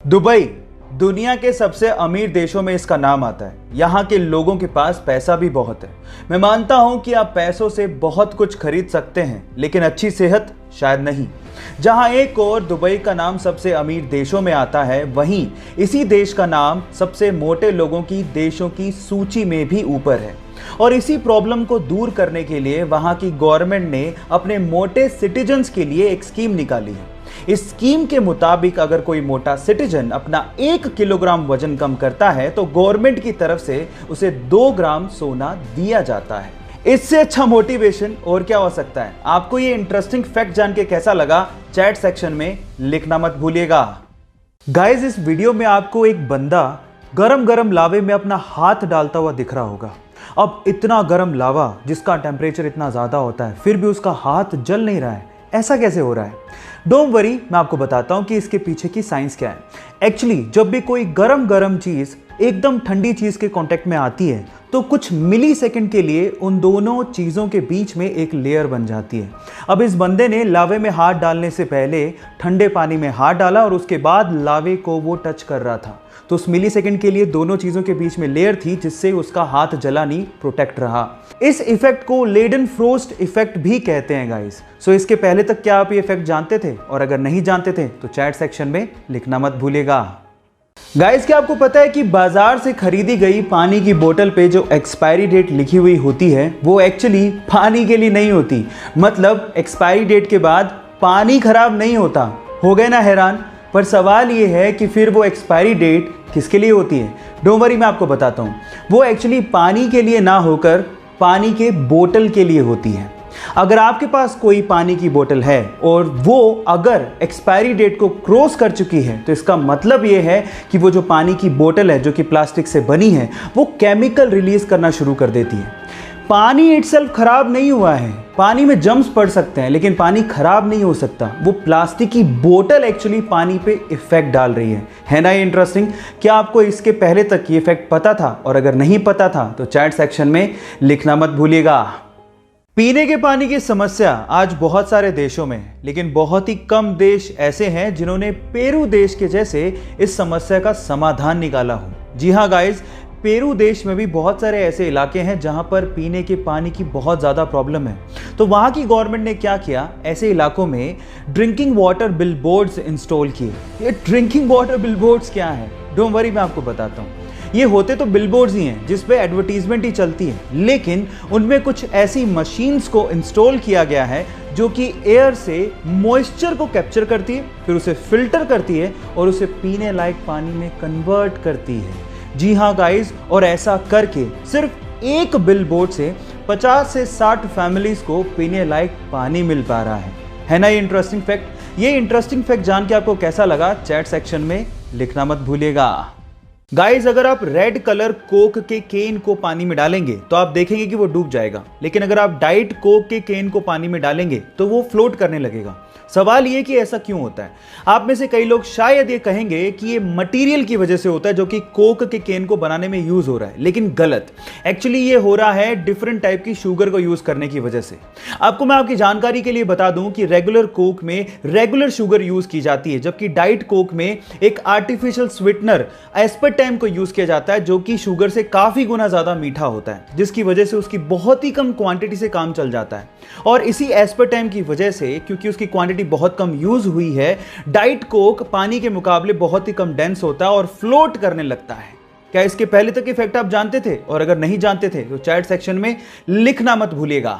Dubai दुनिया के सबसे अमीर देशों में इसका नाम आता है। यहाँ के लोगों के पास पैसा भी बहुत है। मैं मानता हूँ कि आप पैसों से बहुत कुछ खरीद सकते हैं, लेकिन अच्छी सेहत शायद नहीं। जहाँ एक और दुबई का नाम सबसे अमीर देशों में आता है, वहीं इसी देश का नाम सबसे मोटे लोगों की देशों की सूची में भी ऊपर है। और इसी प्रॉब्लम को दूर करने के लिए वहाँ की गवर्नमेंट ने अपने मोटे सिटीजन्स के लिए एक स्कीम निकाली है। इस स्कीम के मुताबिक अगर कोई मोटा सिटीजन अपना 1 किलोग्राम वजन कम करता है तो गवर्नमेंट की तरफ से उसे 2 ग्राम सोना दिया जाता है। इससे अच्छा मोटिवेशन और क्या हो सकता है। आपको ये इंटरेस्टिंग फैक्ट जान के कैसा लगा, चैट सेक्शन में लिखना मत भूलिएगा। गाइस, इस वीडियो में आपको एक बंदा गरम गरम लावे में अपना हाथ डालता हुआ दिख रहा होगा। अब इतना गरम लावा जिसका टेम्परेचर इतना ज्यादा होता है, फिर भी उसका हाथ जल नहीं रहा है। ऐसा कैसे हो रहा है? डोंट वरी, मैं आपको बताता हूं कि इसके पीछे की साइंस क्या है। एक्चुअली जब भी कोई गरम चीज एकदम ठंडी चीज के कांटेक्ट में आती है तो कुछ मिली सेकंड के लिए उन दोनों चीजों के बीच में एक लेयर बन जाती है। अब इस बंदे ने लावे में हाथ डालने से पहले ठंडे पानी में हाथ डाला और उसके बाद लावे को वो टच कर रहा था, तो उस मिली सेकंड के लिए दोनों चीजों के बीच में लेयर थी जिससे उसका हाथ जला नहीं, प्रोटेक्ट रहा। इस इफेक्ट को लेडन फ्रोस्ट इफेक्ट भी कहते हैं गाइस। सो इसके पहले तक क्या आप ये इफेक्ट जानते थे? और अगर नहीं जानते थे तो चैट सेक्शन में लिखना मत भूलिएगा। गाइस, क्या आपको पता है कि बाजार से खरीदी गई पानी की बोतल पे जो एक्सपायरी डेट लिखी हुई होती है वो एक्चुअली पानी के लिए नहीं होती। मतलब एक्सपायरी डेट के बाद पानी खराब नहीं होता। हो गए ना हैरान? पर सवाल ये है कि फिर वो एक्सपायरी डेट किसके लिए होती है? डोंट वरी, मैं आपको बताता हूँ। वो एक्चुअली पानी के लिए ना होकर पानी के बोतल के लिए होती है। अगर आपके पास कोई पानी की बोतल है और वो अगर एक्सपायरी डेट को क्रॉस कर चुकी है तो इसका मतलब ये है कि वो जो पानी की बोतल है जो कि प्लास्टिक से बनी है वो केमिकल रिलीज करना शुरू कर देती है। पानी इटसेल्फ खराब नहीं हुआ है, पानी में जम्स पड़ सकते हैं लेकिन पानी खराब नहीं हो सकता। वो प्लास्टिक की बोतल एक्चुअली पानी पे इफेक्ट डाल रही है ना? ये इंटरेस्टिंग। क्या आपको इसके पहले तक ये इफेक्ट पता था? और अगर नहीं पता था तो चैट सेक्शन में लिखना मत भूलिएगा। पीने के पानी की समस्या आज बहुत सारे देशों में है, लेकिन बहुत ही कम देश ऐसे हैं जिन्होंने पेरू देश के जैसे इस समस्या का समाधान निकाला हो। जी हाँ गाइस, पेरू देश में भी बहुत सारे ऐसे इलाके हैं जहां पर पीने के पानी की बहुत ज़्यादा प्रॉब्लम है। तो वहां की गवर्नमेंट ने क्या किया, ऐसे इलाकों में ड्रिंकिंग वाटर बिलबोर्ड्स इंस्टॉल किए। ये ड्रिंकिंग वाटर बिलबोर्ड्स क्या है? डोंट वरी, मैं आपको बताता हूँ। ये होते तो बिलबोर्ड्स ही हैं जिस पे एडवर्टीजमेंट ही चलती है, लेकिन उनमें कुछ ऐसी मशीन्स को इंस्टॉल किया गया है जो कि एयर से मॉइस्चर को कैप्चर करती है, फिर उसे फिल्टर करती है और उसे पीने लायक पानी में कन्वर्ट करती है। जी हाँ गाइस, और ऐसा करके सिर्फ एक बिलबोर्ड से 50 से 60 फैमिलीज को पीने लायक पानी मिल पा रहा है ना? ये इंटरेस्टिंग फैक्ट। ये इंटरेस्टिंग फैक्ट जान के आपको कैसा लगा, चैट सेक्शन में लिखना मत भूलिएगा। गाइस, अगर आप रेड कलर कोक के केन को पानी में डालेंगे तो आप देखेंगे कि वो डूब जाएगा, लेकिन अगर आप डाइट कोक के केन को पानी में डालेंगे तो वो फ्लोट करने लगेगा। सवाल ये कि ऐसा क्यों होता है? आप में से कई लोग शायद ये कहेंगे कि ये मटेरियल की वजह से होता है जो कि कोक के केन को बनाने में यूज हो रहा है, लेकिन गलत। एक्चुअली ये हो रहा है डिफरेंट टाइप की शुगर को यूज करने की वजह से। आपको मैं आपकी जानकारी के लिए बता दूं कि रेगुलर कोक में रेगुलर शुगर यूज की जाती है, जबकि डाइट कोक में एक आर्टिफिशियल स्वीटनर एस्पर्टाइम को यूज किया जाता है जो कि शुगर से काफी गुना ज्यादा मीठा होता है, जिसकी वजह से उसकी बहुत ही कम क्वांटिटी से काम चल जाता है। और इसी एस्पर्टाइम की वजह से, क्योंकि उसकी क्वांटिटी बहुत कम यूज हुई है, डाइट कोक पानी के मुकाबले बहुत ही कम डेंस होता है और फ्लोट करने लगता है। क्या इसके पहले तक इफेक्ट आप जानते थे? और अगर नहीं जानते थे तो चैट सेक्शन में लिखना मत भूलिएगा।